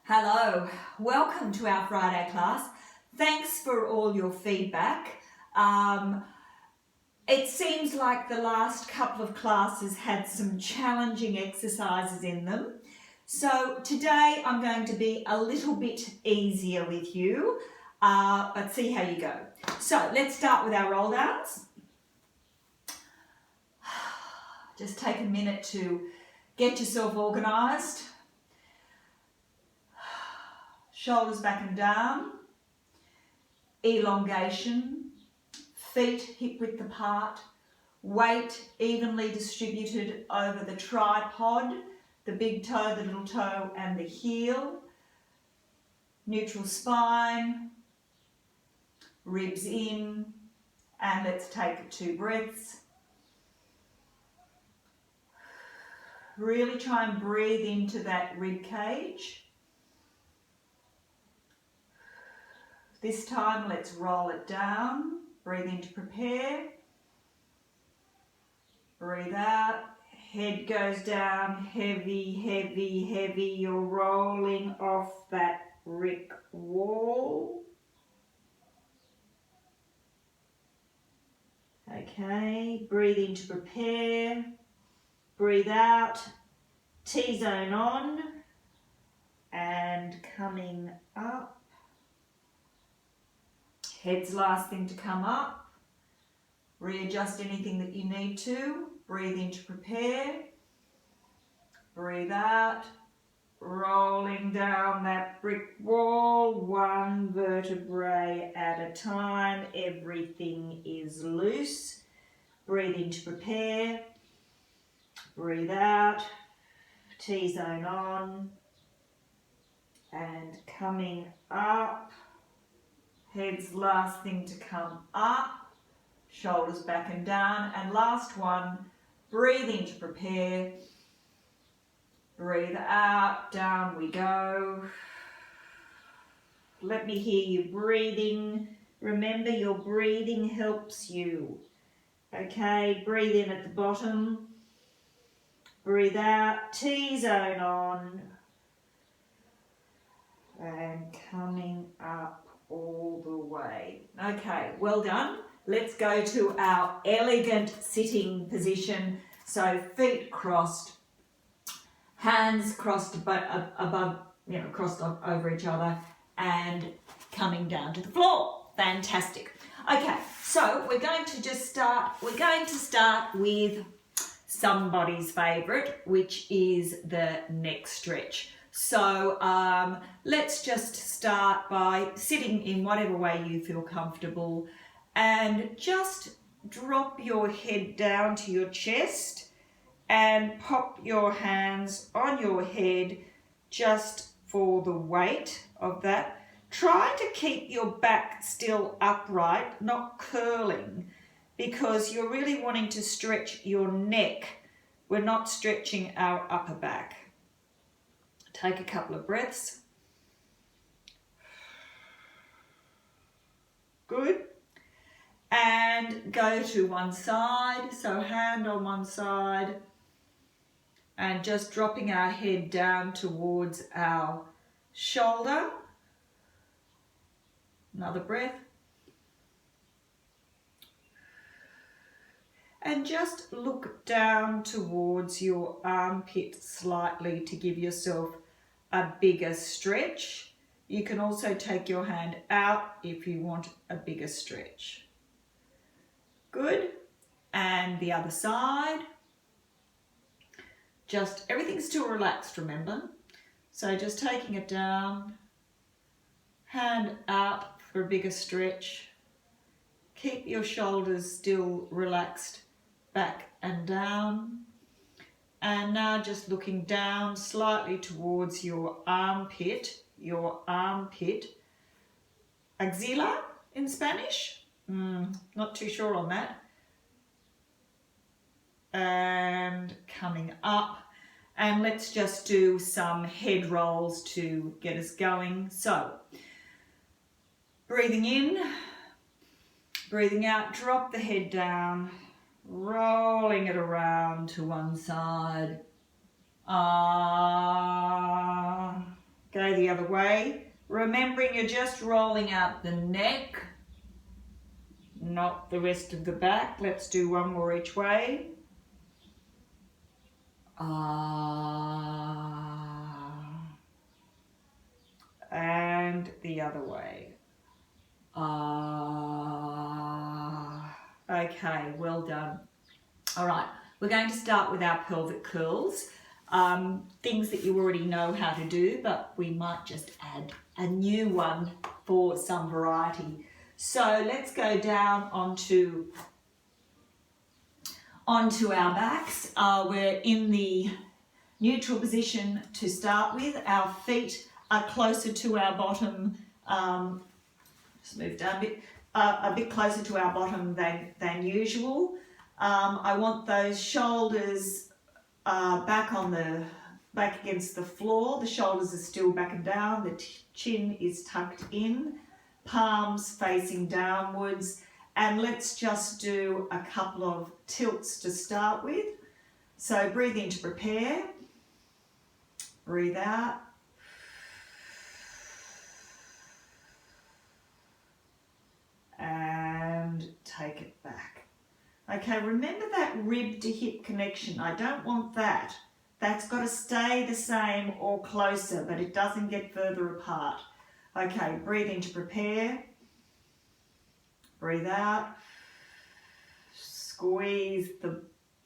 Hello, welcome to our Friday class. Thanks for all your feedback. It seems like the last couple of classes had some challenging exercises in them. So today I'm going to be a little bit easier with you, but see how you go. So let's start with our roll downs. Just take a minute to get yourself organised. Shoulders back and down, elongation, feet hip width apart, weight evenly distributed over the tripod, the big toe, the little toe and the heel, neutral spine, ribs in, and let's take 2 breaths. Really try and breathe into that rib cage. This time, let's roll it down. Breathe in to prepare. Breathe out. Head goes down. Heavy, heavy, heavy. You're rolling off that brick wall. Okay. Breathe in to prepare. Breathe out. T-zone on. And coming up. Head's last thing to come up. Readjust anything that you need to. Breathe in to prepare. Breathe out. Rolling down that brick wall, 1 vertebrae at a time. Everything is loose. Breathe in to prepare. Breathe out. T-zone on. And coming up. Head's last thing to come up, shoulders back and down, and last one, breathe in to prepare, breathe out, down we go. Let me hear you breathing. Remember, your breathing helps you. Okay, breathe in at the bottom, breathe out, T-zone on, and coming up all the way. Okay, well done. Let's go to our elegant sitting position. So feet crossed, hands crossed above, crossed over each other and coming down to the floor. Fantastic. Okay, so we're going to start with somebody's favourite, which is the neck stretch. So let's just start by sitting in whatever way you feel comfortable and just drop your head down to your chest and pop your hands on your head just for the weight of that. Try to keep your back still upright, not curling, because you're really wanting to stretch your neck. We're not stretching our upper back. Take a couple of breaths. Good. And go to one side. So hand on one side. And just dropping our head down towards our shoulder. Another breath. And just look down towards your armpit slightly to give yourself a bigger stretch. You can also take your hand out if you want a bigger stretch. Good. And the other side. Just everything's still relaxed, remember? So just taking it down, hand out for a bigger stretch. Keep your shoulders still relaxed, back and down. And now just looking down slightly towards your armpit, axilla in Spanish. Not too sure on that. And coming up. And let's just do some head rolls to get us going. So, breathing in, breathing out, drop the head down. Rolling it around to one side. Go the the other way. Remembering you're just rolling out the neck, not the rest of the back. Let's do one more each way. And the other way. Okay, well done. All right, we're going to start with our pelvic curls. Things that you already know how to do, but we might just add a new one for some variety. So let's go down onto our backs. We're in the neutral position to start with. Our feet are closer to our bottom, just move down a bit closer to our bottom than usual. I want those shoulders back against the floor. The shoulders are still back and down. The chin is tucked in, palms facing downwards. And let's just do a couple of tilts to start with. So breathe in to prepare. Breathe out. And take it back. Okay, remember that rib to hip connection. I don't want that. That's got to stay the same or closer, but it doesn't get further apart. Okay, breathe in to prepare. Breathe out. Squeeze the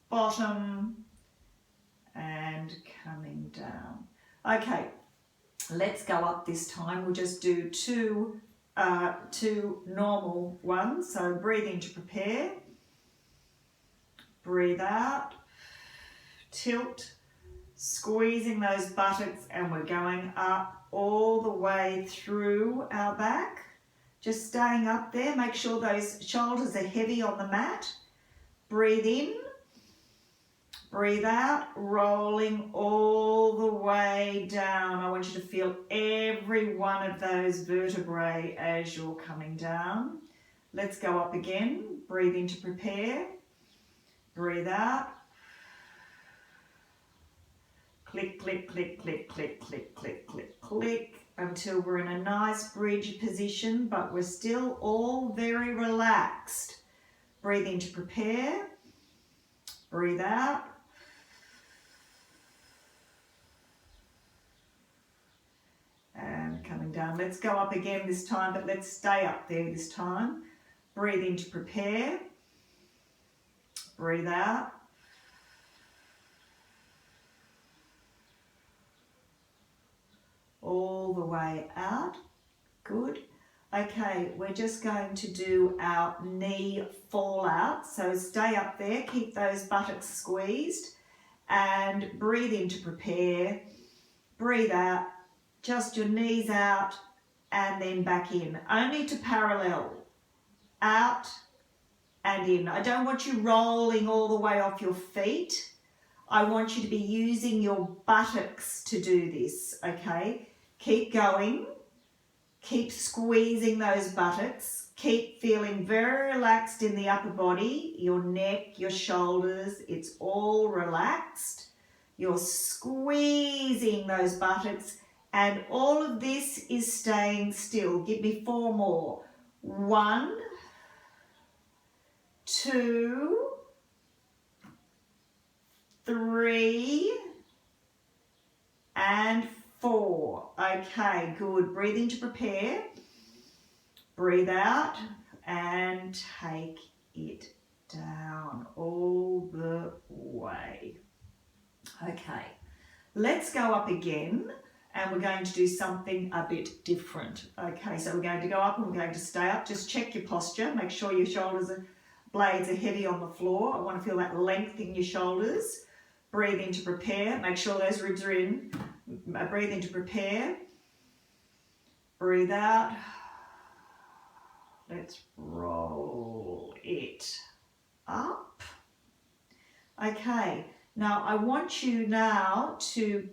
bottom and coming down. Okay, let's go up this time. We'll just do two normal ones. So breathe in to prepare. Breathe out. Tilt. Squeezing those buttocks, and we're going up all the way through our back. Just staying up there. Make sure those shoulders are heavy on the mat. Breathe in. Breathe out, rolling all the way down. I want you to feel every one of those vertebrae as you're coming down. Let's go up again. Breathe in to prepare. Breathe out. Click, click, click, click, click, click, click, click, click, until we're in a nice bridge position, but we're still all very relaxed. Breathe in to prepare. Breathe out. And coming down. Let's go up again this time, but let's stay up there this time. Breathe in to prepare. Breathe out. All the way out. Good. Okay, we're just going to do our knee fall out. So stay up there, keep those buttocks squeezed, and breathe in to prepare. Breathe out, just your knees out and then back in, only to parallel. Out and in. I don't want you rolling all the way off your feet. I want you to be using your buttocks to do this, okay? Keep going. Keep squeezing those buttocks. Keep feeling very relaxed in the upper body, your neck, your shoulders. It's all relaxed. You're squeezing those buttocks, and all of this is staying still. Give me 4 more. 1, 2, 3, and 4. Okay, good. Breathe in to prepare. Breathe out and take it down all the way. Okay, let's go up again, and we're going to do something a bit different. Okay, so we're going to go up and we're going to stay up. Just check your posture. Make sure your blades are heavy on the floor. I want to feel that length in your shoulders. Breathe in to prepare. Make sure those ribs are in. Breathe in to prepare. Breathe out. Let's roll it up. Okay, now I want you now to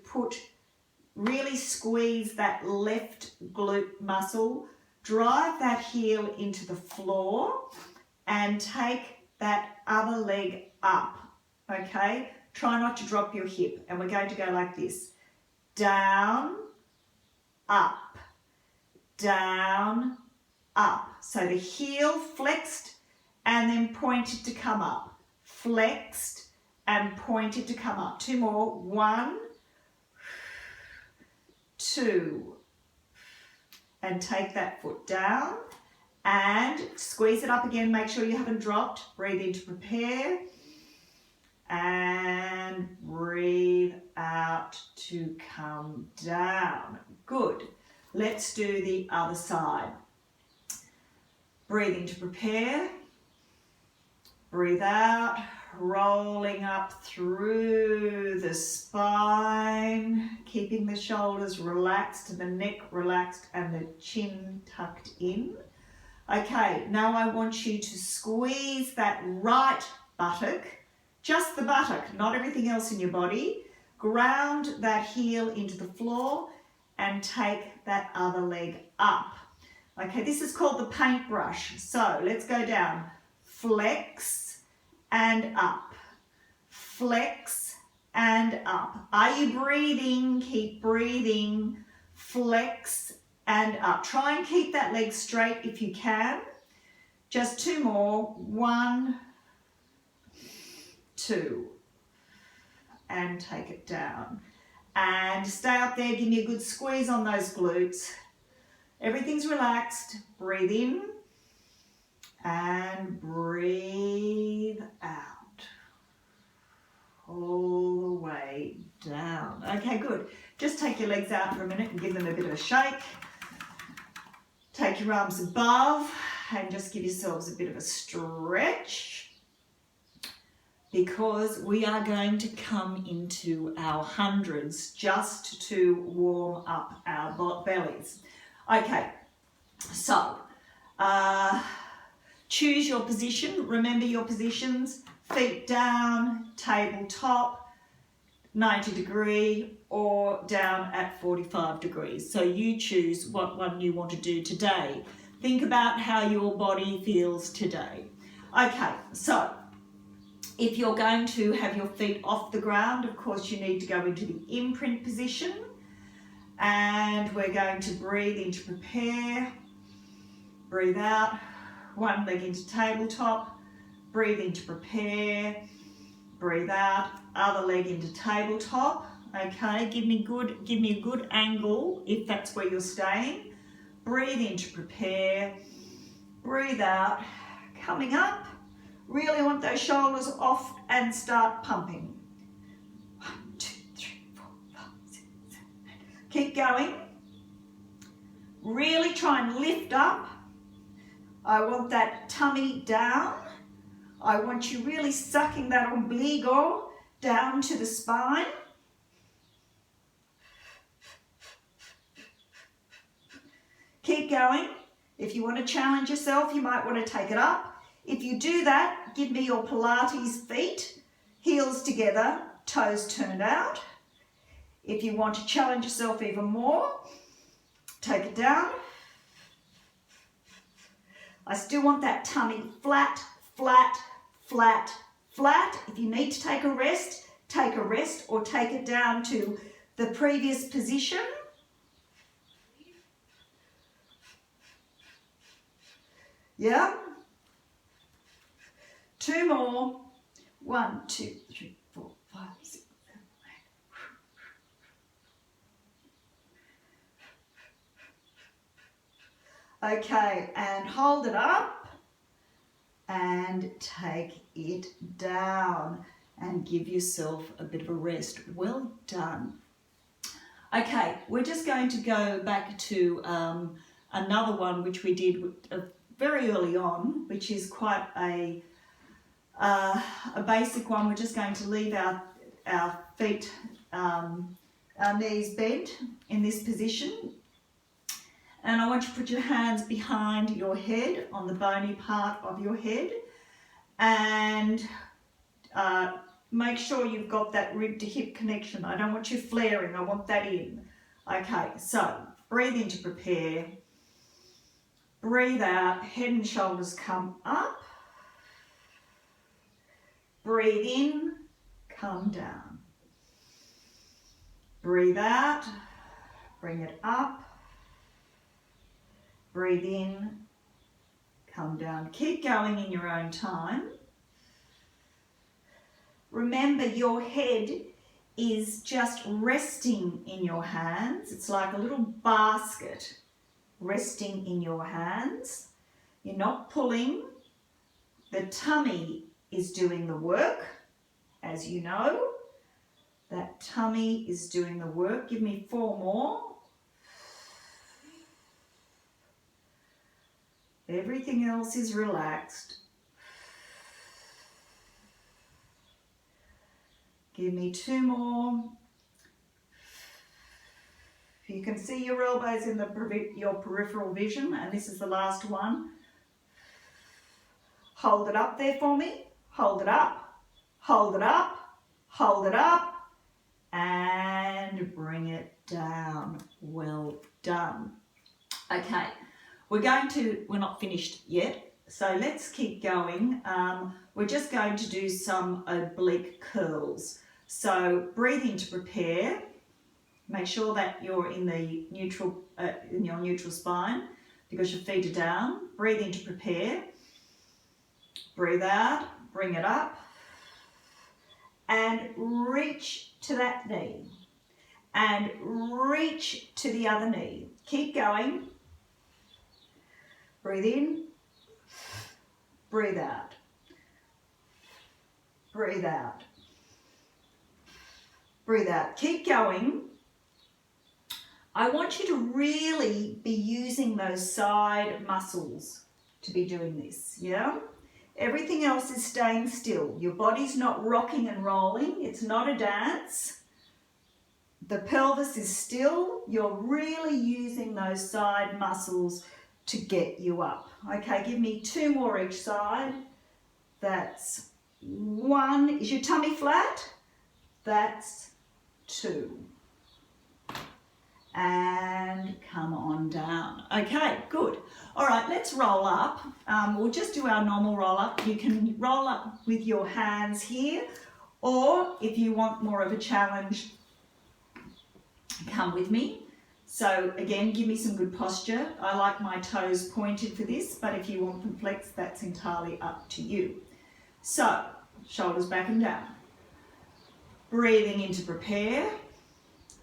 really squeeze that left glute muscle, drive that heel into the floor, and take that other leg up, okay? Try not to drop your hip, and we're going to go like this. Down, up, down, up. So the heel flexed and then pointed to come up. Flexed and pointed to come up. 2 more. 1, 2. And take that foot down and squeeze it up again. Make sure you haven't dropped. Breathe in to prepare and breathe out to come down. Good. Let's do the other side. Breathe in to prepare. Breathe out, rolling up through the spine, keeping the shoulders relaxed, the neck relaxed and the chin tucked in. Okay, now I want you to squeeze that right buttock, just the buttock, not everything else in your body. Ground that heel into the floor and take that other leg up. Okay, this is called the paintbrush. So let's go down. Flex and up. Flex and up. Are you breathing? Keep breathing. Flex and up. Try and keep that leg straight if you can. Just 2 more. 1, 2. And take it down. And stay up there. Give me a good squeeze on those glutes. Everything's relaxed. Breathe in and breathe out. All the way down. Okay, good. Just take your legs out for a minute and give them a bit of a shake. Take your arms above and just give yourselves a bit of a stretch, because we are going to come into our hundreds just to warm up our bellies. Okay, so choose your position. Remember your positions. Feet down, tabletop, 90 degree, or down at 45 degrees. So you choose what one you want to do today. Think about how your body feels today. Okay, so if you're going to have your feet off the ground, of course you need to go into the imprint position. And we're going to breathe in to prepare. Breathe out. 1 leg into tabletop. Breathe in to prepare. Breathe out. Other leg into tabletop. Okay, give me a good angle if that's where you're staying. Breathe in to prepare. Breathe out. Coming up. Really want those shoulders off and start pumping. 1, 2, 3, 4, 5, 6, 7, 8. Keep going. Really try and lift up. I want that tummy down. I want you really sucking that ombligo down to the spine. Keep going. If you want to challenge yourself, you might want to take it up. If you do that, give me your Pilates feet, heels together, toes turned out. If you want to challenge yourself even more, take it down. I still want that tummy flat, flat, flat, flat. If you need to take a rest or take it down to the previous position. Yeah. 2 more. 1, 2, 3, 4, 5, 6, 7, 8. Okay, and hold it up and take it down and give yourself a bit of a rest. Well done. Okay, we're just going to go back to another one which we did very early on, which is quite a basic one. We're just going to leave our feet, our knees bent in this position. And I want you to put your hands behind your head, on the bony part of your head, and make sure you've got that rib to hip connection. I don't want you flaring, I want that in. Okay, so breathe in to prepare. Breathe out, head and shoulders come up. Breathe in, come down. Breathe out, bring it up. Breathe in, come down. Keep going in your own time. Remember, your head is just resting in your hands. It's like a little basket resting in your hands. You're not pulling. The tummy is doing the work, as you know. That tummy is doing the work. Give me 4 more. Everything else is relaxed. Give me 2 more. You can see your elbows in your peripheral vision, and this is the last one. Hold it up there for me. Hold it up, hold it up, hold it up, and bring it down. Well done. Okay, we're not finished yet, so let's keep going. We're just going to do some oblique curls. So breathe in to prepare. Make sure that you're in the neutral, in your neutral spine because your feet are down. Breathe in to prepare. Breathe out, bring it up, and reach to that knee, and reach to the other knee. Keep going. Breathe in, breathe out, breathe out, breathe out. Keep going. I want you to really be using those side muscles to be doing this, yeah? Everything else is staying still. Your body's not rocking and rolling. It's not a dance. The pelvis is still. You're really using those side muscles to get you up. Okay, give me 2 more each side. That's 1. Is your tummy flat? That's 2. And come on down. Okay, good. All right, let's roll up. We'll just do our normal roll up. You can roll up with your hands here, or if you want more of a challenge, come with me. So again, give me some good posture. I like my toes pointed for this, but if you want them flexed, that's entirely up to you. So, shoulders back and down. Breathing in to prepare.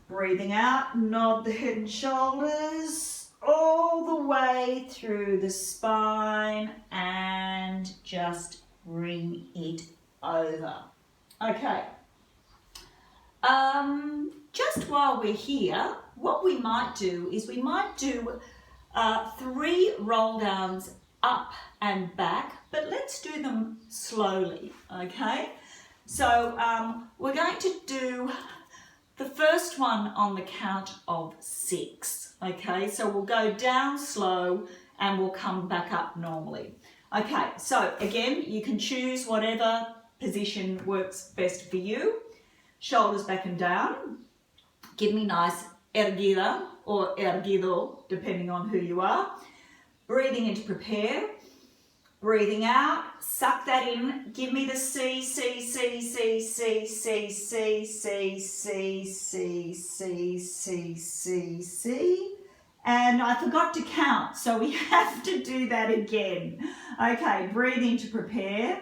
Breathing out, nod the head and shoulders all the way through the spine and just bring it over. Okay. Just while we're here, what we might do is we might do 3 roll downs up and back, but let's do them slowly, okay? So we're going to do the first one on the count of 6, okay? So we'll go down slow and we'll come back up normally. Okay, so again, you can choose whatever position works best for you. Shoulders back and down. Give me nice erguida or erguido, depending on who you are. Breathing in to prepare. Breathing out, suck that in, give me the C, C, C, C, C, C, C, C, C, C, C, C, C, C. And I forgot to count, so we have to do that again. Okay, breathe in to prepare.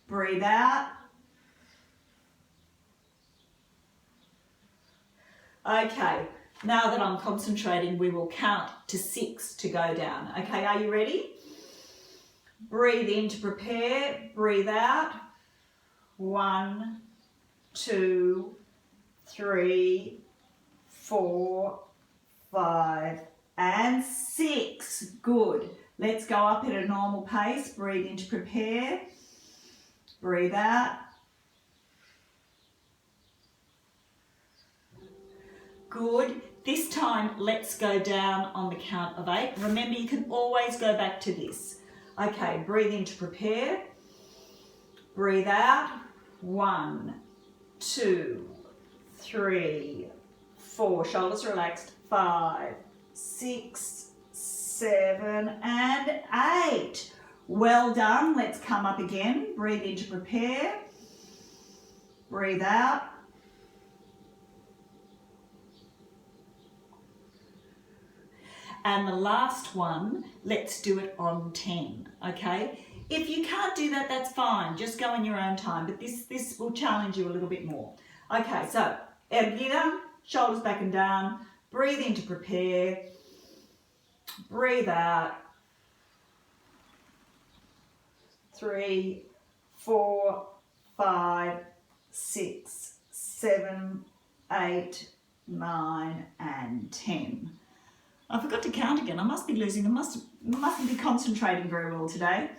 Breathe out. Okay, now that I'm concentrating, we will count to 6 to go down. Okay, are you ready? Breathe in to prepare, breathe out. 1, 2, 3, 4, 5, and 6. Good. Let's go up at a normal pace. Breathe in to prepare, breathe out. Good. This time, let's go down on the count of 8. Remember, you can always go back to this. Okay, breathe in to prepare. Breathe out. 1, 2, 3, 4. Shoulders relaxed. 5, 6, 7, and 8. Well done. Let's come up again. Breathe in to prepare. Breathe out. And the last one, let's do it on 10, okay? If you can't do that, that's fine. Just go in your own time, but this will challenge you a little bit more. Okay, so empty down, shoulders back and down, breathe in to prepare, breathe out. 3, 4, 5, 6, 7, 8, 9, and 10. I forgot to count again. I must be losing. I mustn't be concentrating very well today.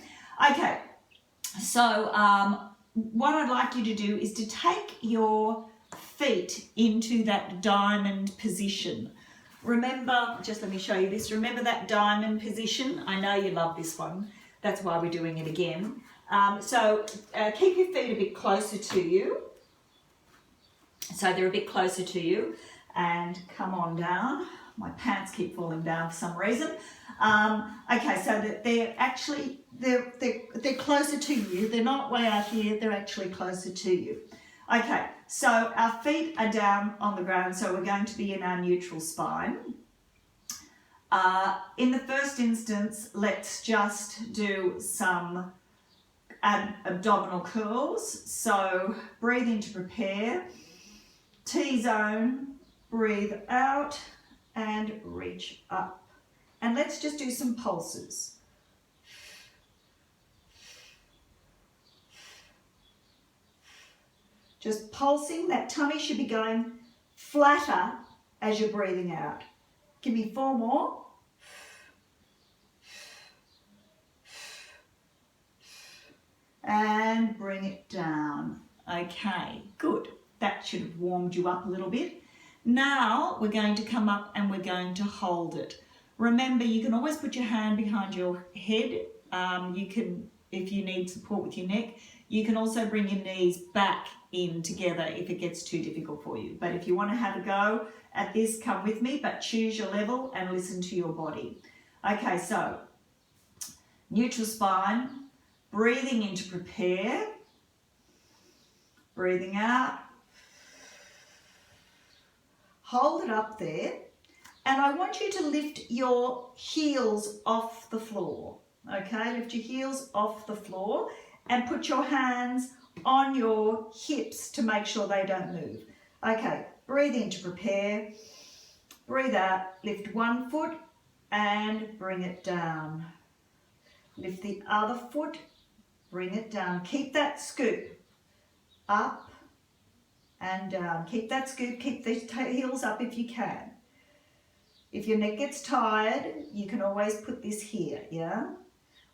Okay, so what I'd like you to do is to take your feet into that diamond position. Remember, just let me show you this. Remember that diamond position? I know you love this one. That's why we're doing it again. So keep your feet a bit closer to you. So they're a bit closer to you. And come on down. My pants keep falling down for some reason. Okay, so that they're actually, they're closer to you. They're not way out here. They're actually closer to you. Okay, so our feet are down on the ground. So we're going to be in our neutral spine. In the first instance, let's just do some abdominal curls. So breathe in to prepare, T-zone, breathe out and reach up. And let's just do some pulses. Just pulsing, that tummy should be going flatter as you're breathing out. Give me 4 more. And bring it down. Okay, good. That should have warmed you up a little bit. Now we're going to come up and we're going to hold it. Remember, you can always put your hand behind your head. You can, if you need support with your neck, you can also bring your knees back in together if it gets too difficult for you. But if you want to have a go at this, come with me, but choose your level and listen to your body. Okay, so neutral spine, breathing in to prepare, breathing out, hold it up there, and I want you to lift your heels off the floor, okay? Lift your heels off the floor and put your hands on your hips to make sure they don't move. Okay, breathe in to prepare, breathe out, lift one foot and bring it down. Lift the other foot, bring it down. Keep that scoop up and down. Keep that scoop, keep the heels up if you can. If your neck gets tired, you can always put this here, yeah?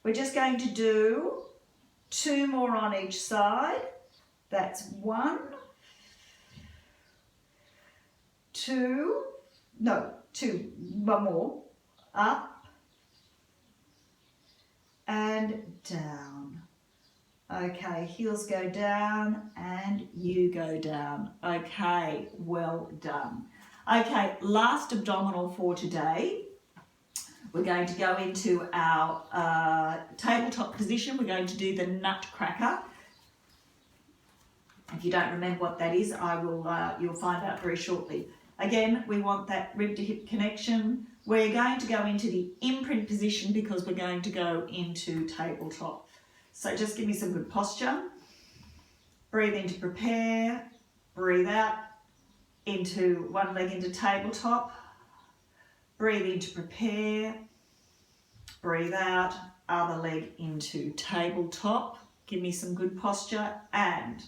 We're just going to do 2 more on each side. That's 1, 2, no, 2, 1 more. Up and down. Okay, heels go down and you go down. Okay, well done. Okay, last abdominal for today. We're going to go into our tabletop position. We're going to do the nutcracker. If you don't remember what that is, I will. You'll find out very shortly. Again, we want that rib to hip connection. We're going to go into the imprint position because we're going to go into tabletop. So just give me some good posture. Breathe in to prepare. Breathe out into one leg into tabletop. Breathe in to prepare. Breathe out, other leg into tabletop. Give me some good posture and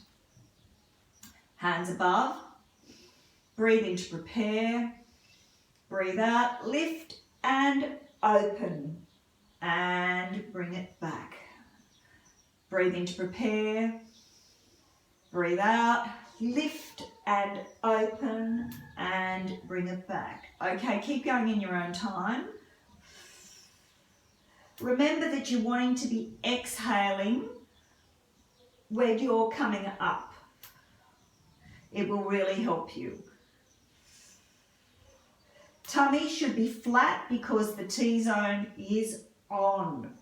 hands above. Breathe in to prepare. Breathe out, lift and open and bring it back. Breathe in to prepare. Breathe out, lift and open and bring it back. Okay, keep going in your own time. Remember that you're wanting to be exhaling when you're coming up. It will really help you. Tummy should be flat because the T-zone is on.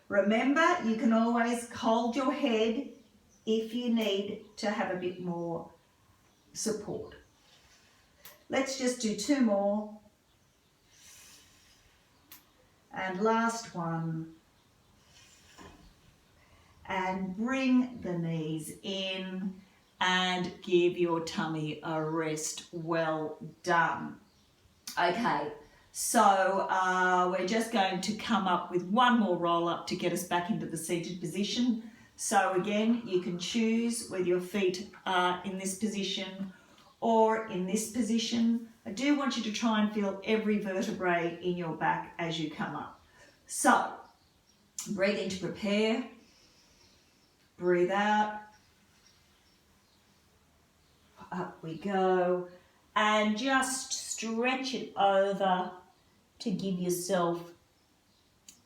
Remember, you can always hold your head if you need to have a bit more support. Let's just do 2 more. And last one. And bring the knees in and give your tummy a rest. Well done. Okay, so we're just going to come up with one more roll up to get us back into the seated position. So again, you can choose whether your feet are in this position or in this position. I do want you to try and feel every vertebrae in your back as you come up. So breathe in to prepare. Breathe out. Up we go. And just stretch it over to give yourself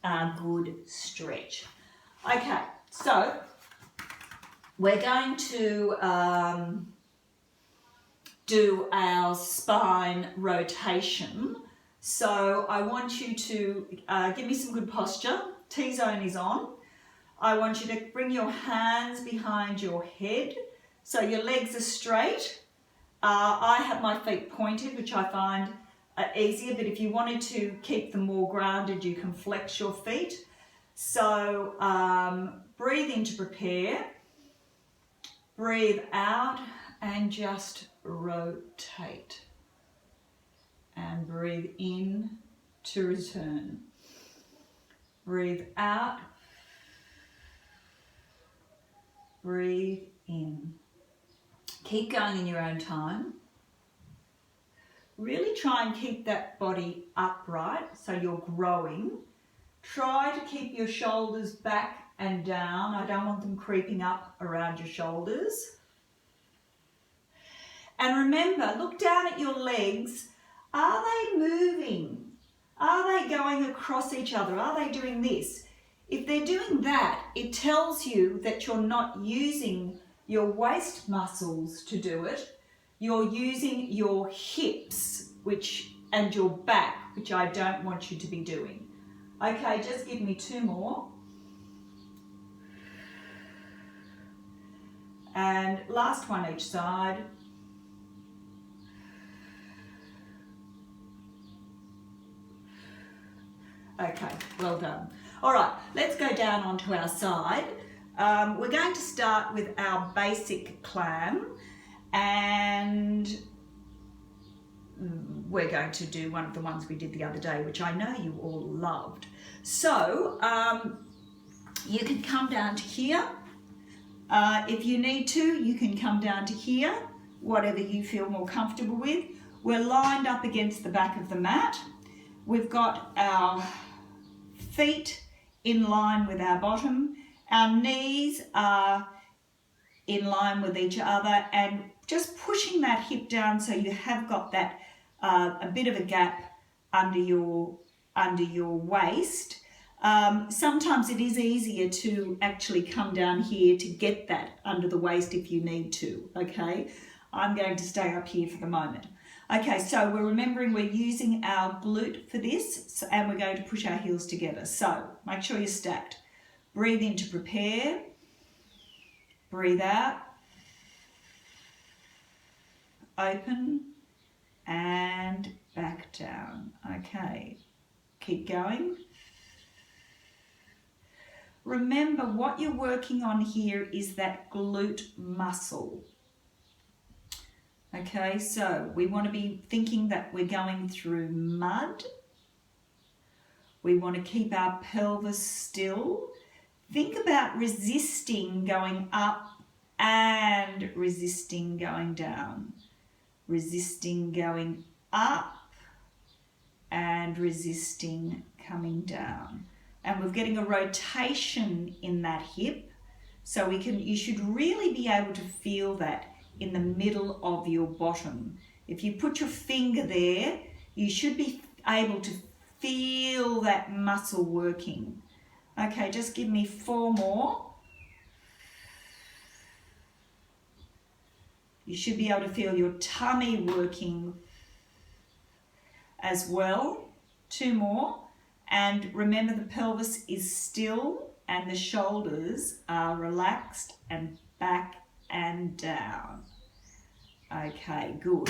a good stretch. Okay, so we're going to do our spine rotation. So I want you to give me some good posture. T-zone is on. I want you to bring your hands behind your head so your legs are straight. I have my feet pointed, which I find easier, but if you wanted to keep them more grounded, you can flex your feet. So breathe in to prepare, breathe out and just rotate. And breathe in to return. Breathe out. Breathe in. Keep going in your own time. Really try and keep that body upright so you're growing. Try to keep your shoulders back and down. I don't want them creeping up around your shoulders. And remember, look down at your legs. Are they moving? Are they going across each other? Are they doing this? If they're doing that, it tells you that you're not using your waist muscles to do it. You're using your hips and your back, which I don't want you to be doing. Okay, just give me two more. And last one each side. Okay, well done. All right, let's go down onto our side. We're going to start with our basic clam, and we're going to do one of the ones we did the other day, which I know you all loved. So you can come down to here. If you need to, you can come down to here, whatever you feel more comfortable with. We're lined up against the back of the mat. We've got our feet in line with our bottom. Our knees are in line with each other, and just pushing that hip down so you have got that a bit of a gap under your waist. Sometimes it is easier to actually come down here to get that under the waist if you need to, okay? I'm going to stay up here for the moment. Okay, so we're remembering we're using our glute for this, and we're going to push our heels together. So make sure you're stacked. Breathe in to prepare. Breathe out. Open and back down. Okay, keep going. Remember, what you're working on here is that glute muscle. Okay, so we want to be thinking that we're going through mud. We want to keep our pelvis still. Think about resisting going up and resisting going down. Resisting going up and resisting coming down. And we're getting a rotation in that hip. So you should really be able to feel that in the middle of your bottom. If you put your finger there, you should be able to feel that muscle working. Okay, just give me 4 more. You should be able to feel your tummy working as well. 2 more. And remember, the pelvis is still and the shoulders are relaxed and back and down. Okay, good.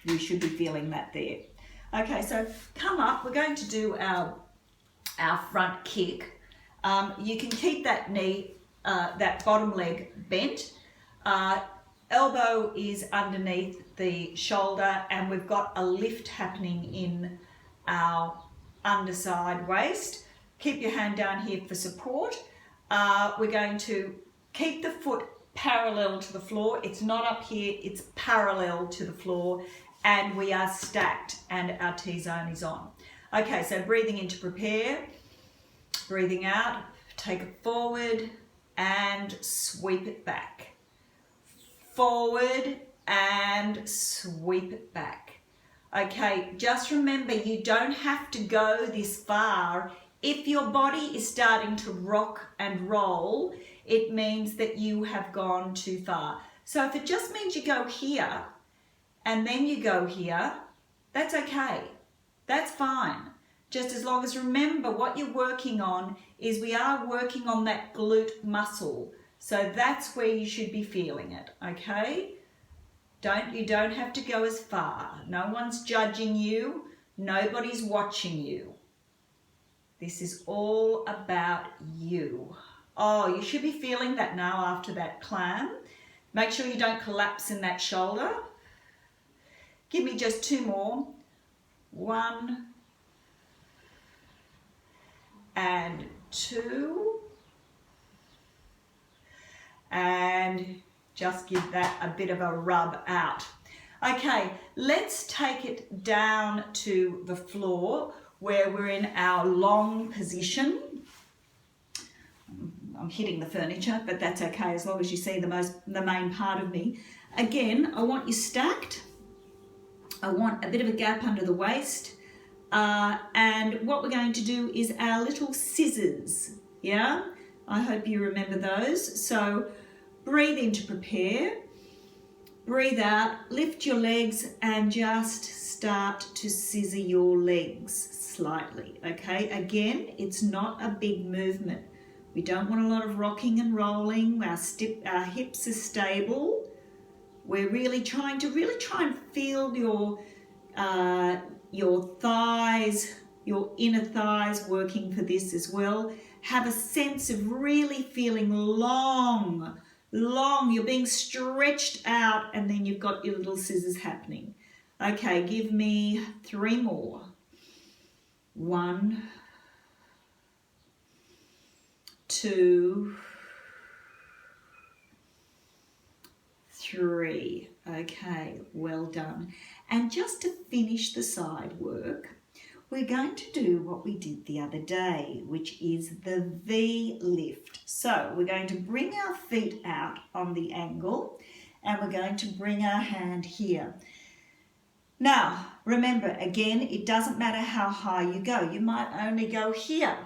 You should be feeling that there. Okay, so come up. We're going to do our our front kick. You can keep that knee, that bottom leg bent. Elbow is underneath the shoulder, and we've got a lift happening in our underside waist. Keep your hand down here for support. We're going to keep the foot parallel to the floor. It's not up here, it's parallel to the floor, and we are stacked and our T-zone is on. Okay, so breathing in to prepare, breathing out, take it forward and sweep it back. Forward and sweep it back. Okay, just remember, you don't have to go this far. If your body is starting to rock and roll, it means that you have gone too far. So if it just means you go here and then you go here, that's okay. That's fine. Just as long as, remember, what you're working on is we are working on that glute muscle. So that's where you should be feeling it, okay? You don't have to go as far. No one's judging you. Nobody's watching you. This is all about you. Oh, you should be feeling that now after that clam. Make sure you don't collapse in that shoulder. Give me just 2 more. 1 and 2. And just give that a bit of a rub out. Okay, let's take it down to the floor where we're in our long position. I'm hitting the furniture, but that's okay as long as you see the main part of me. Again, I want you stacked. I want a bit of a gap under the waist. And what we're going to do is our little scissors, yeah? I hope you remember those. So breathe in to prepare. Breathe out, lift your legs and just start to scissor your legs slightly, okay? Again, it's not a big movement. We don't want a lot of rocking and rolling. Our hips are stable. We're really trying and feel your thighs, your inner thighs working for this as well. Have a sense of really feeling long. You're being stretched out, and then you've got your little scissors happening. Okay, give me 3 more. 1, 2, 3. Okay, well done. And just to finish the side work, we're going to do what we did the other day, which is the V lift. So we're going to bring our feet out on the angle, and we're going to bring our hand here. Now, remember, again, it doesn't matter how high you go. You might only go here.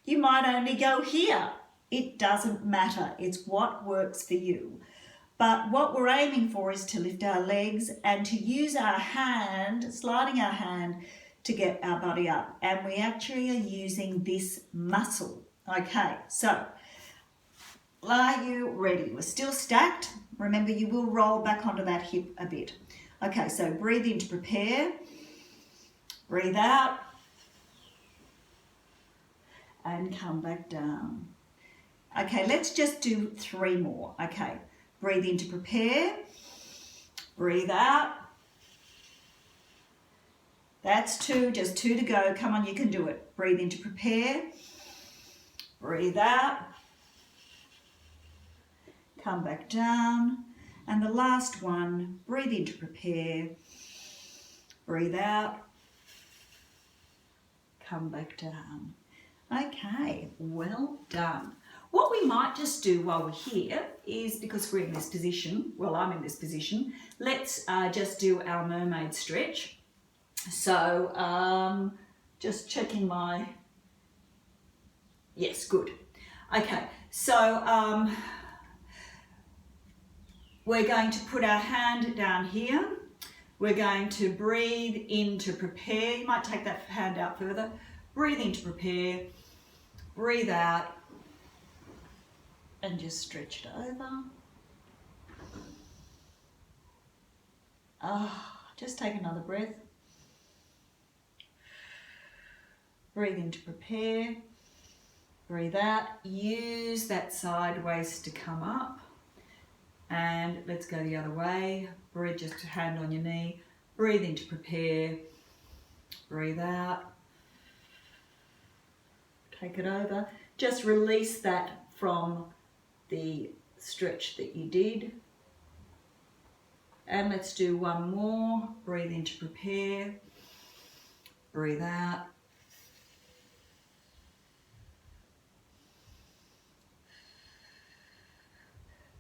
You might only go here. It doesn't matter. It's what works for you. But what we're aiming for is to lift our legs and to use our hand, sliding our hand, to get our body up. And we actually are using this muscle. Okay, so are you ready? We're still stacked. Remember, you will roll back onto that hip a bit. Okay, so breathe in to prepare. Breathe out. And come back down. Okay, let's just do 3 more. Okay, breathe in to prepare. Breathe out. That's 2, just 2 to go. Come on, you can do it. Breathe in to prepare. Breathe out. Come back down. And the last one, breathe in to prepare. Breathe out. Come back down. Okay, well done. What we might just do while we're here is, because we're in this position, well, I'm in this position, let's just do our mermaid stretch. So just checking my, yes, good. Okay, so we're going to put our hand down here. We're going to breathe in to prepare. You might take that hand out further. Breathe in to prepare. Breathe out. And just stretch it over. Just take another breath. Breathe in to prepare. Breathe out. Use that side waist to come up. And let's go the other way. Breathe, just a hand on your knee. Breathe in to prepare. Breathe out. Take it over. Just release that from the stretch that you did. And let's do one more. Breathe in to prepare. Breathe out.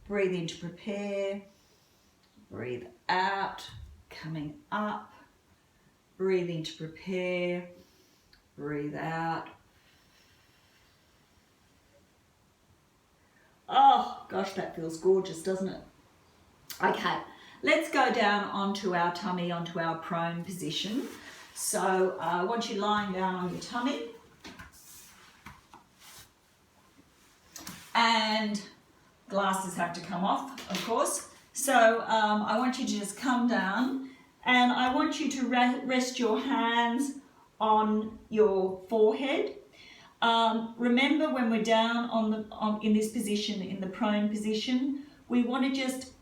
Breathe in to prepare. Breathe out. Coming up. Breathe in to prepare. Breathe out. Oh, gosh, that feels gorgeous, doesn't it? Okay, let's go down onto our tummy, onto our prone position. So I want you lying down on your tummy. And glasses have to come off, of course. So I want you to just come down, and I want you to rest your hands on your forehead. Remember, when we're down in this position, in the prone position, we want to just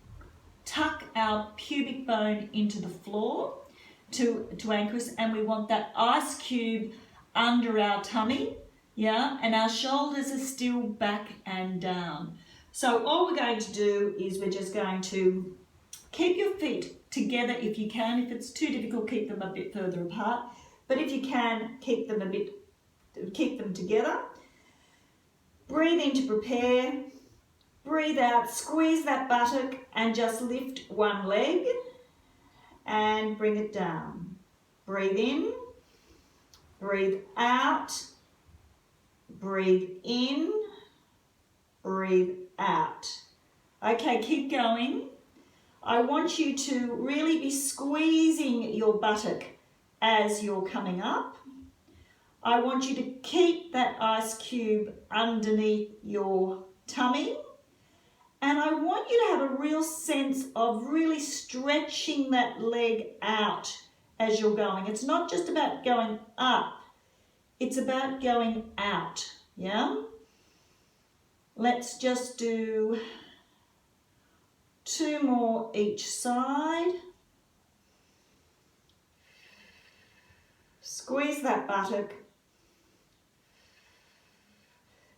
tuck our pubic bone into the floor to anchor us, and we want that ice cube under our tummy, yeah, and our shoulders are still back and down. So all we're going to do is we're just going to keep your feet together if you can. If it's too difficult, keep them a bit further apart. But if you can, keep them together. Breathe in to prepare. Breathe out, squeeze that buttock and just lift one leg and bring it down. Breathe in, breathe out, breathe in, breathe out. Okay, keep going. I want you to really be squeezing your buttock as you're coming up. I want you to keep that ice cube underneath your tummy. And I want you to have a real sense of really stretching that leg out as you're going. It's not just about going up, it's about going out, yeah? Let's just do 2 more each side. Squeeze that buttock.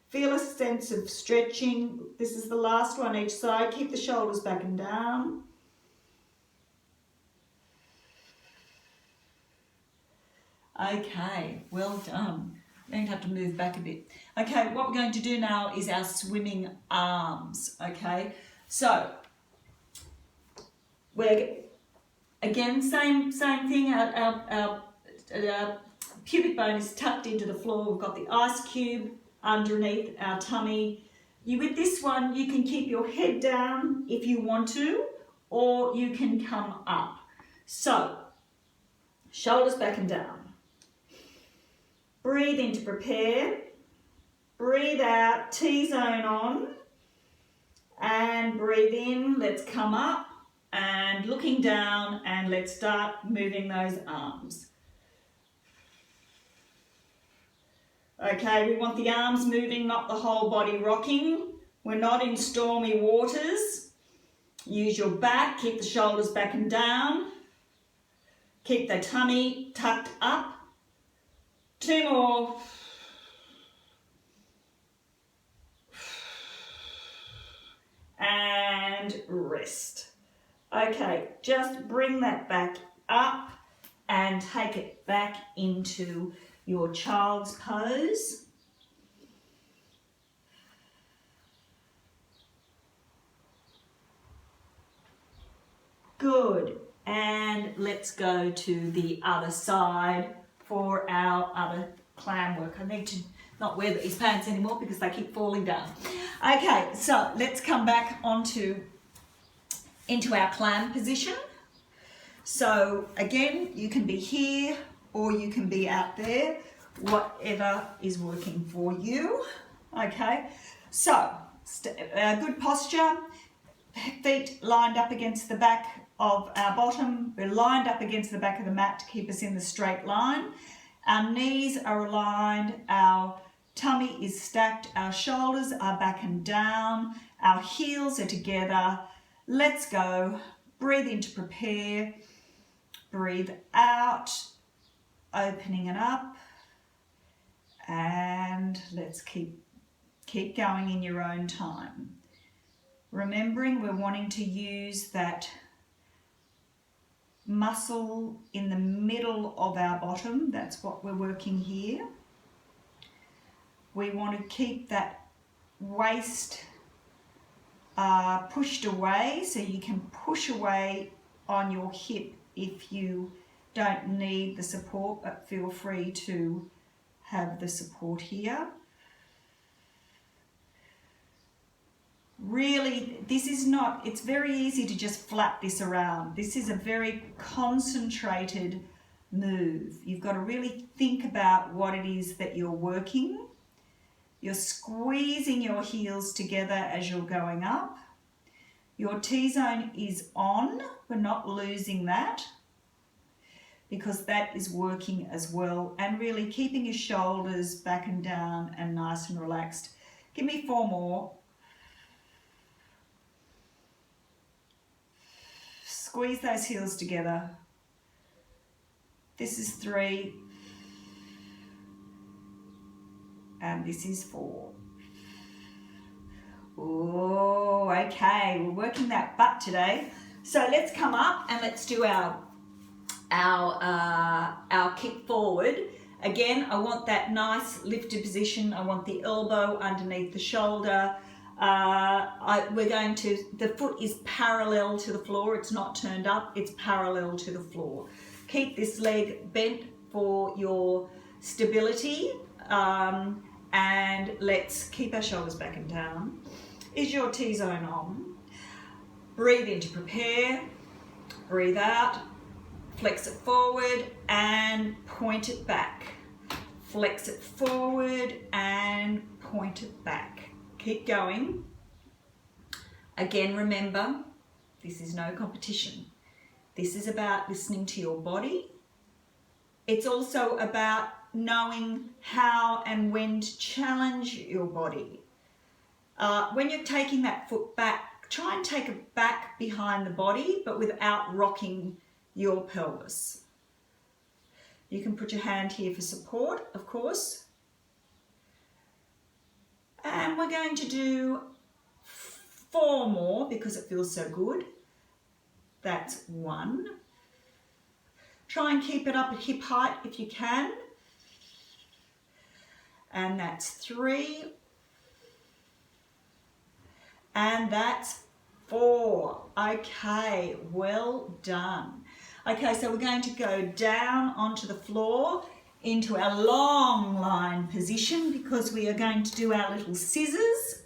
Feel a sense of stretching. This is the last one each side. Keep the shoulders back and down. Okay, well done. You're going to have to move back a bit. Okay, what we're going to do now is our swimming arms, okay? So, we're, again, same thing. Our pubic bone is tucked into the floor. We've got the ice cube underneath our tummy. With this one, you can keep your head down if you want to, or you can come up. So, shoulders back and down. Breathe in to prepare. Breathe out, T-zone on. And breathe in, let's come up. And looking down, and let's start moving those arms. Okay, we want the arms moving, not the whole body rocking. We're not in stormy waters. Use your back, keep the shoulders back and down. Keep the tummy tucked up. 2 more. And rest. Okay, just bring that back up and take it back into your child's pose. Good. And let's go to the other side for our other clam work. I need to not wear these pants anymore because they keep falling down. Okay, so let's come back into our clam position. So again, you can be here or you can be out there, whatever is working for you. Okay, so good posture, feet lined up against the back of our bottom. We're lined up against the back of the mat to keep us in the straight line. Our knees are aligned, our tummy is stacked, our shoulders are back and down, our heels are together. Let's go. Breathe in to prepare. Breathe out, opening it up. And let's keep going in your own time. Remembering we're wanting to use that muscle in the middle of our bottom. That's what we're working here. We want to keep that waist pushed away, so you can push away on your hip if you don't need the support, but feel free to have the support here. Really, this is not, it's very easy to just flap this around. This is a very concentrated move. You've got to really think about what it is that you're working. You're squeezing your heels together as you're going up. Your T-zone is on. We're not losing that, because that is working as well. And really keeping your shoulders back and down and nice and relaxed. Give me 4 more. Squeeze those heels together. This is 3. And this is 4. Oh, okay. We're working that butt today. So let's come up and let's do our kick forward. Again, I want that nice lifted position. I want the elbow underneath the shoulder. The foot is parallel to the floor. It's not turned up, it's parallel to the floor. Keep this leg bent for your stability. And let's keep our shoulders back and down. Is your T-zone on? Breathe in to prepare. Breathe out. Flex it forward and point it back. Flex it forward and point it back. Keep going. Again, remember, this is no competition. This is about listening to your body. It's also about knowing how and when to challenge your body. When you're taking that foot back, try and take it back behind the body, but without rocking your pelvis. You can put your hand here for support, of course. And we're going to do 4 more because it feels so good. That's 1. Try and keep it up at hip height if you can. And that's 3. And that's 4. Okay, well done. Okay, so we're going to go down onto the floor into our long line position because we are going to do our little scissors.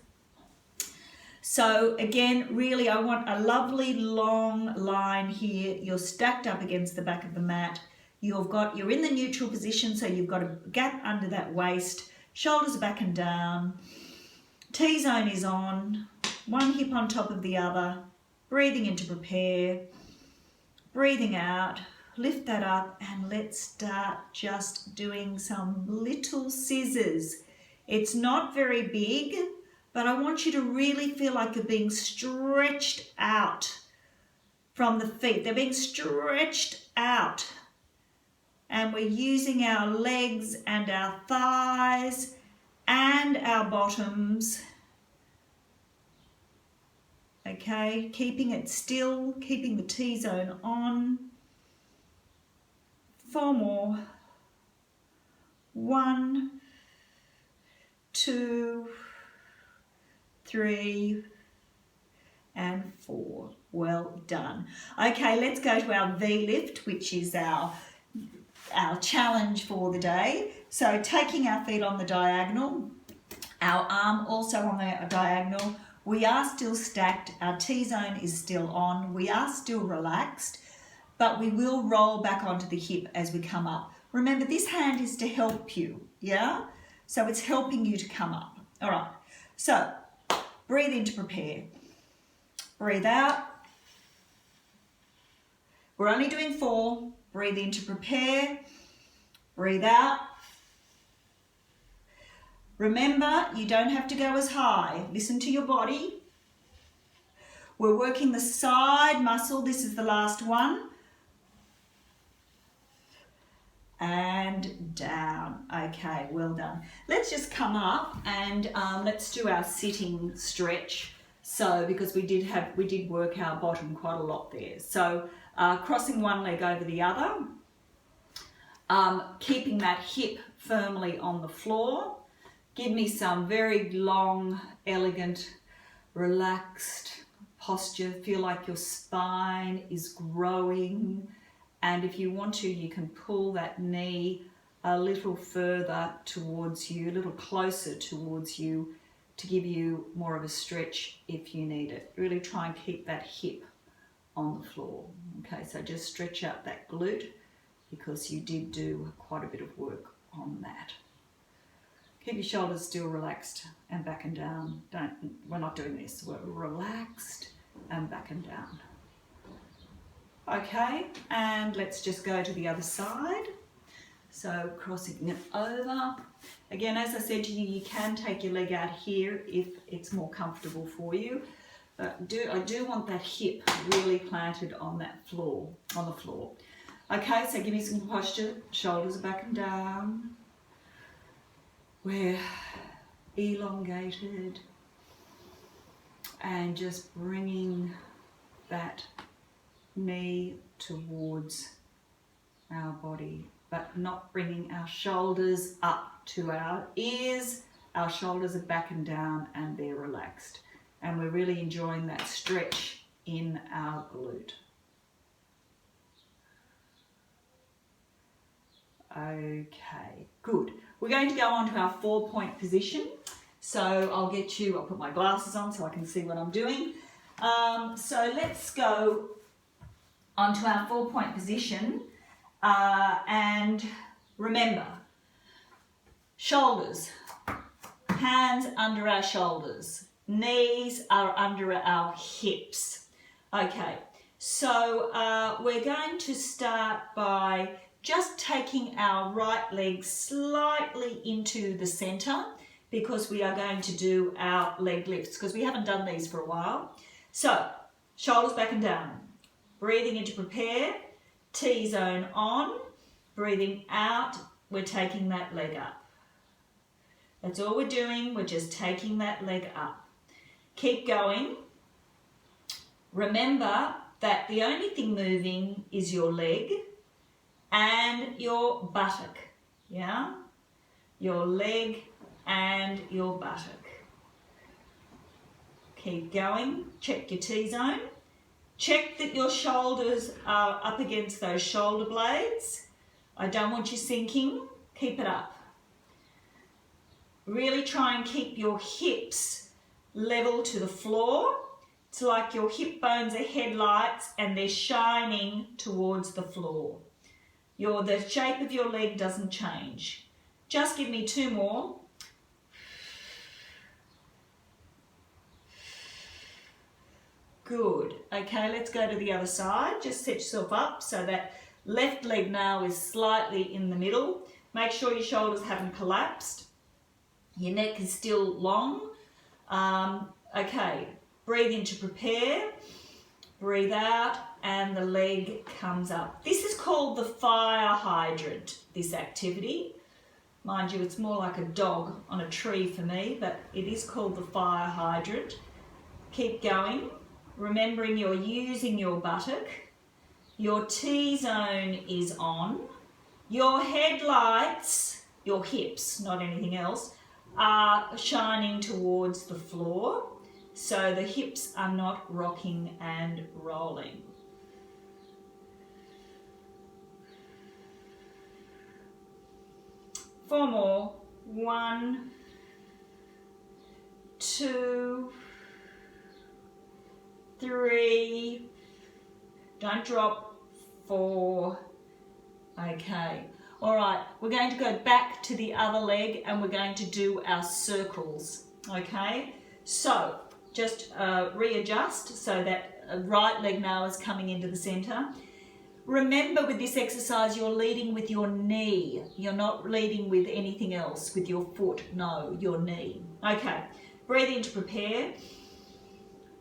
So again, really I want a lovely long line here. You're stacked up against the back of the mat. You're in the neutral position, so you've got a gap under that waist. Shoulders are back and down. T-zone is on. One hip on top of the other. Breathing in to prepare. Breathing out. Lift that up and let's start just doing some little scissors. It's not very big, but I want you to really feel like you're being stretched out from the feet. They're being stretched out. And we're using our legs and our thighs and our bottoms. Okay, keeping it still, keeping the T-zone on. 4 more. 1, 2, 3, and 4. Well done. Okay, let's go to our V-lift, which is our challenge for the day. So taking our feet on the diagonal, our arm also on the diagonal. We are still stacked, our T-zone is still on, we are still relaxed, but we will roll back onto the hip as we come up. Remember, this hand is to help you, yeah? So it's helping you to come up. All right, so breathe in to prepare. Breathe out. We're only doing 4. Breathe in to prepare. Breathe out. Remember, you don't have to go as high. Listen to your body. We're working the side muscle. This is the last one. And down. Okay, well done. Let's just come up and let's do our sitting stretch. So, because we did work our bottom quite a lot there. So, crossing one leg over the other, keeping that hip firmly on the floor. Give me some very long, elegant, relaxed posture. Feel like your spine is growing. And if you want to, you can pull that knee a little further towards you, a little closer towards you to give you more of a stretch if you need it. Really try and keep that hip on the floor. Okay, so just stretch out that glute because you did do quite a bit of work on that. Keep your shoulders still relaxed and back and down. We're not doing this. We're relaxed and back and down. Okay, and let's just go to the other side. So crossing it over. Again, as I said to you, you can take your leg out here if it's more comfortable for you. But I do want that hip really planted on that floor, on the floor. Okay, so give me some posture. Shoulders are back and down. We're elongated. And just bringing that knee towards our body, but not bringing our shoulders up to our ears. Our shoulders are back and down and they're relaxed. And we're really enjoying that stretch in our glute. Okay, good. We're going to go on to our 4-point position. So I'll put my glasses on so I can see what I'm doing. So let's go onto our 4-point position, and remember, shoulders, hands under our shoulders, knees are under our hips. Okay, so we're going to start by just taking our right leg slightly into the center because we are going to do our leg lifts because we haven't done these for a while. So, shoulders back and down. Breathing in to prepare, T-zone on, breathing out, we're taking that leg up. That's all we're doing, we're just taking that leg up. Keep going. Remember that the only thing moving is your leg and your buttock, yeah? Your leg and your buttock. Keep going, check your T-zone. Check that your shoulders are up against those shoulder blades. I don't want you sinking. Keep it up. Really try and keep your hips level to the floor. It's like your hip bones are headlights and they're shining towards the floor. The shape of your leg doesn't change. Just give me 2 more. Good. Okay, let's go to the other side. Just set yourself up so that left leg now is slightly in the middle. Make sure your shoulders haven't collapsed. Your neck is still long. Okay, breathe in to prepare. Breathe out and the leg comes up. This is called the fire hydrant, this activity. Mind you, it's more like a dog on a tree for me, but it is called the fire hydrant. Keep going. Remembering you're using your buttock, your T-zone is on, your headlights, your hips, not anything else, are shining towards the floor, so the hips are not rocking and rolling. Four more. 1, 2, 3, don't drop, 4, okay. All right, we're going to go back to the other leg and we're going to do our circles, okay? So, just readjust so that right leg now is coming into the center. Remember, with this exercise, you're leading with your knee. You're not leading with anything else, with your foot. No, your knee. Okay, breathe in to prepare.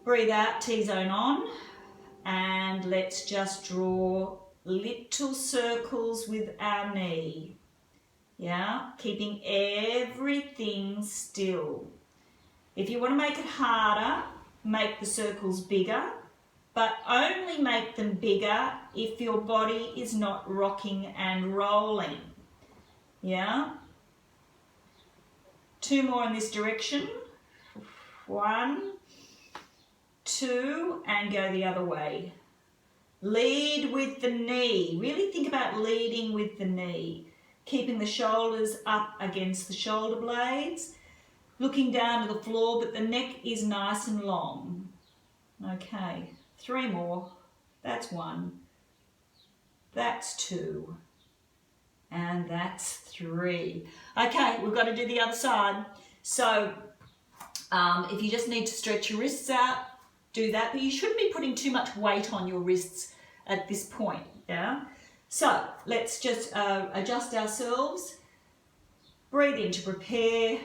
Breathe out, T-zone on. And let's just draw little circles with our knee. Yeah, keeping everything still. If you want to make it harder, make the circles bigger, but only make them bigger if your body is not rocking and rolling. Yeah? 2 more in this direction. 1, 2, and go the other way. Lead with the knee. Really think about leading with the knee. Keeping the shoulders up against the shoulder blades. Looking down to the floor, but the neck is nice and long. Okay, 3 more. That's 1. That's 2. And that's 3. Okay, we've got to do the other side. So if you just need to stretch your wrists out, do that. But you shouldn't be putting too much weight on your wrists at this point. Yeah. So let's just adjust ourselves. Breathe in to prepare.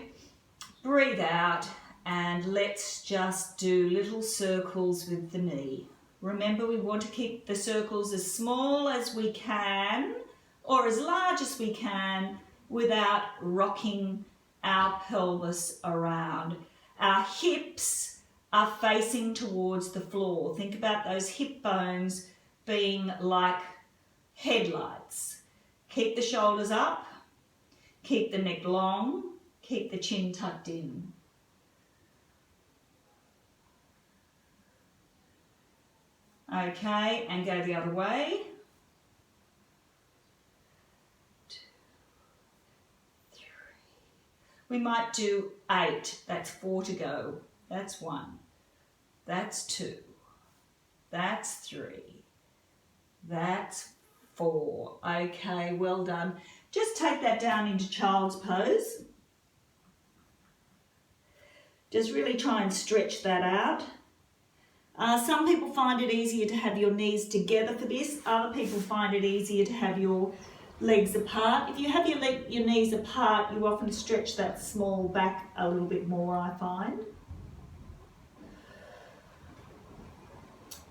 Breathe out, and let's just do little circles with the knee. Remember, we want to keep the circles as small as we can or as large as we can without rocking our pelvis around. Our hips are facing towards the floor. Think about those hip bones being like headlights. Keep the shoulders up, keep the neck long, keep the chin tucked in. Okay, and go the other way. 2, 3. We might do 8. That's 4 to go. That's 1. That's 2. That's 3. That's 4. Okay, well done. Just take that down into child's pose. Just really try and stretch that out. Some people find it easier to have your knees together for this. Other people find it easier to have your legs apart. If you have your knees apart, you often stretch that small back a little bit more, I find.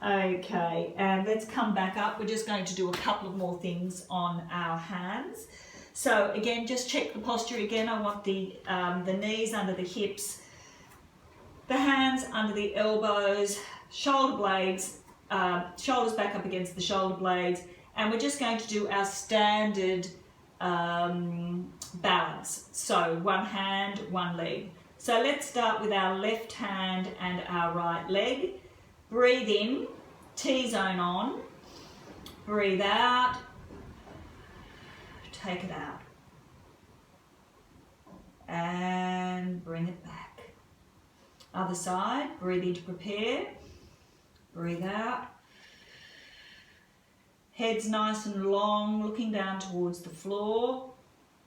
Okay, and let's come back up. We're just going to do a couple of more things on our hands. So again, just check the posture again. I want the knees under the hips, the hands under the elbows, shoulder blades, shoulders back up against the shoulder blades, and we're just going to do our standard balance. So 1 hand, 1 leg. So let's start with our left hand and our right leg. Breathe in, T-zone on. Breathe out, take it out. And bring it back. Other side, breathe in to prepare. Breathe out. Head's nice and long, looking down towards the floor.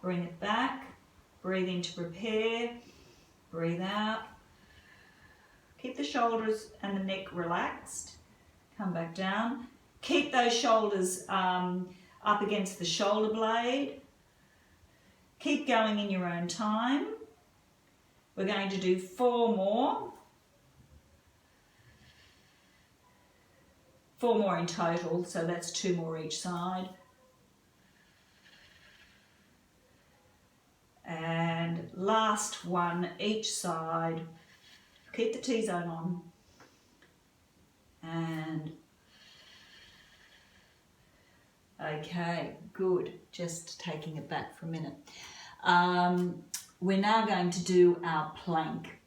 Bring it back. Breathe in to prepare. Breathe out. Keep the shoulders and the neck relaxed. Come back down. Keep those shoulders up against the shoulder blade. Keep going in your own time. We're going to do 4 more. 4 more in total, so that's 2 more each side. And last one each side. Keep the T-zone on. And okay, good. Just taking it back for a minute. We're now going to do our plank.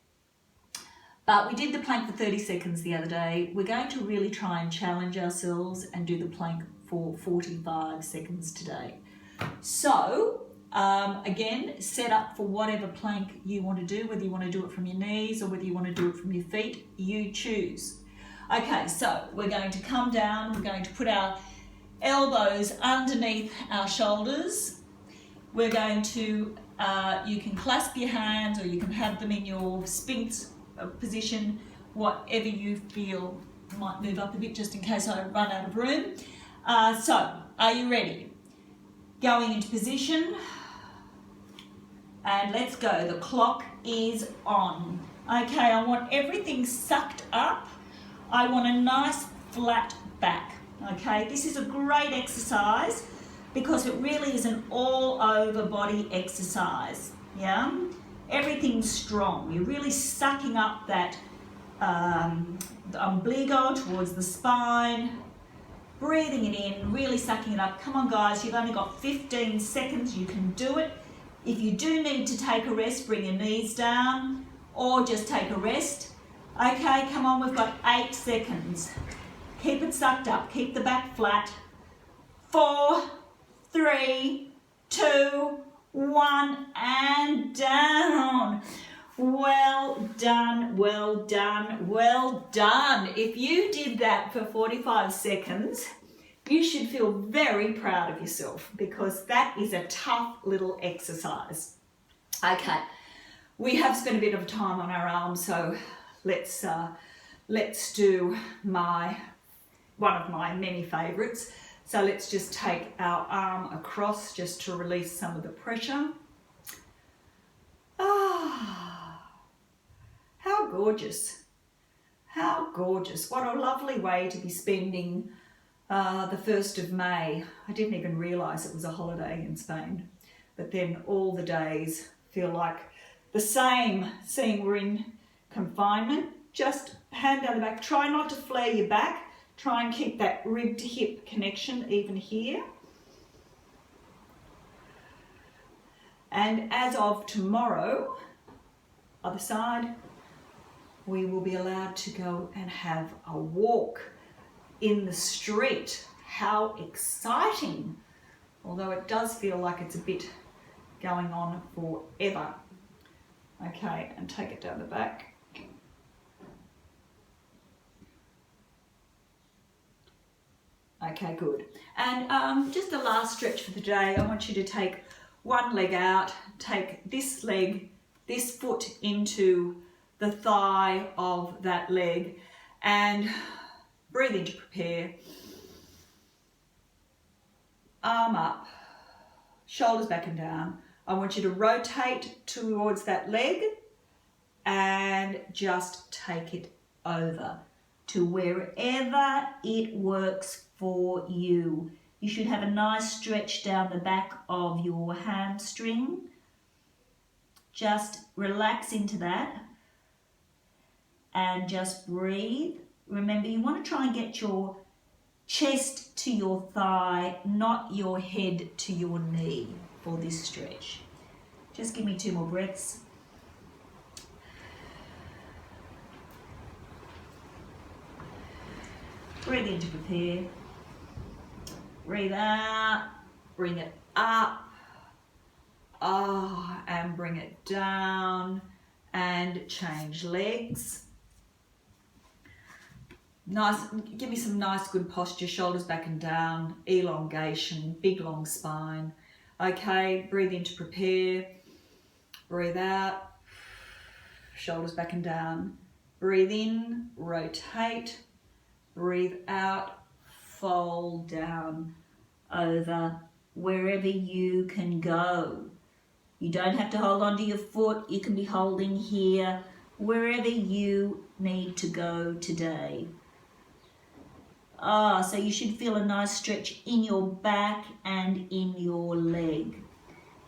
But we did the plank for 30 seconds the other day. We're going to really try and challenge ourselves and do the plank for 45 seconds today. So, again, set up for whatever plank you want to do, whether you want to do it from your knees or whether you want to do it from your feet, you choose. Okay, so we're going to come down, we're going to put our elbows underneath our shoulders. We're going to, you can clasp your hands or you can have them in your Sphinx position, whatever you feel. Might move up a bit just in case I run out of room. So, are you ready? Going into position. And let's go. The clock is on. Okay, I want everything sucked up. I want a nice flat back. Okay, this is a great exercise because it really is an all over body exercise. Yeah, everything's strong. You're really sucking up that the umbilical towards the spine, breathing it in, really sucking it up. Come on guys, you've only got 15 seconds, you can do it. If you do need to take a rest, bring your knees down or just take a rest. Okay, come on, we've got 8 seconds. Keep it sucked up, keep the back flat. 4, 3, 2, 1, and down. Well done, well done, well done. If you did that for 45 seconds, you should feel very proud of yourself because that is a tough little exercise. Okay, we have spent a bit of time on our arms, so let's do one of my many favourites. So let's just take our arm across just to release some of the pressure. Ah, how gorgeous. How gorgeous. What a lovely way to be spending the 1st of May. I didn't even realise it was a holiday in Spain. But then all the days feel like the same, seeing we're in confinement. Just hand down the back. Try not to flare your back. Try and keep that rib to hip connection even here. And as of tomorrow, other side, we will be allowed to go and have a walk in the street. How exciting! Although it does feel like it's a bit going on forever. Okay, and take it down the back. Okay, good. And just the last stretch for the day, I want you to take one leg out, take this leg, this foot into the thigh of that leg, and breathe in to prepare. Arm up, shoulders back and down. I want you to rotate towards that leg and just take it over to wherever it works for you. You should have a nice stretch down the back of your hamstring. Just relax into that and just breathe. Remember, you want to try and get your chest to your thigh, not your head to your knee for this stretch. Just give me 2 more breaths. Breathe in to prepare. Breathe out, bring it up, and bring it down, and change legs. Nice, give me some nice good posture, shoulders back and down, elongation, big long spine. Okay, breathe in to prepare, breathe out, shoulders back and down. Breathe in, rotate, breathe out, fold down over wherever you can go. You don't have to hold onto your foot, you can be holding here, wherever you need to go today. So you should feel a nice stretch in your back and in your leg.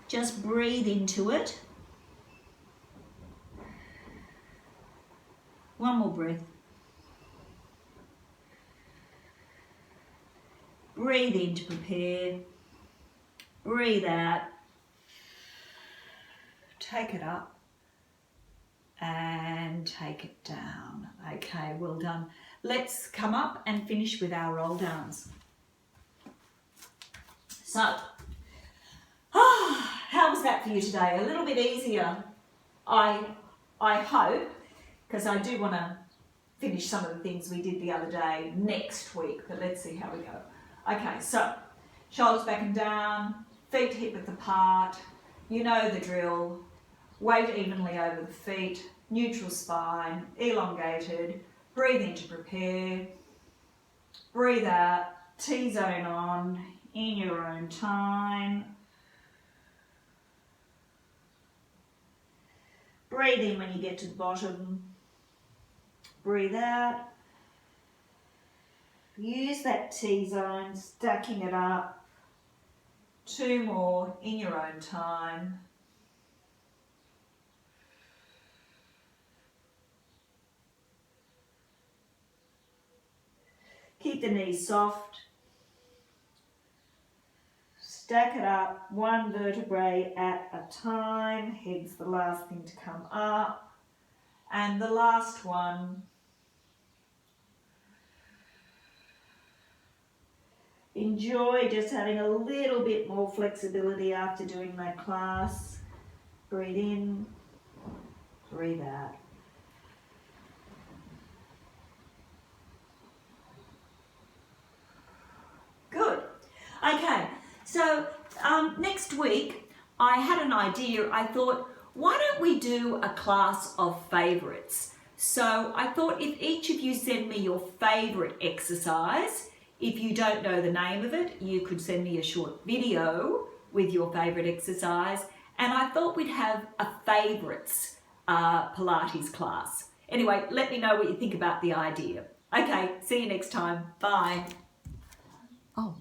Just breathe into it. One more breath. Breathe in to prepare. Breathe out. Take it up and take it down. Okay, well done. Let's come up and finish with our roll downs. So, how was that for you today? A little bit easier, I hope, because I do want to finish some of the things we did the other day next week, but let's see how we go. Okay, so shoulders back and down, feet hip width apart, you know the drill, weight evenly over the feet, neutral spine, elongated, breathe in to prepare, breathe out, T-zone on in your own time. Breathe in when you get to the bottom. Breathe out. Use that T-zone, stacking it up. 2 more in your own time. Keep the knees soft. Stack it up, 1 vertebrae at a time. Head's the last thing to come up. And the last one. Enjoy just having a little bit more flexibility after doing that class. Breathe in, breathe out. Good. Okay, so next week I had an idea. I thought, why don't we do a class of favourites? So I thought if each of you send me your favourite exercise. If you don't know the name of it, you could send me a short video with your favourite exercise. And I thought we'd have a favourites Pilates class. Anyway, let me know what you think about the idea. Okay, see you next time. Bye. Oh.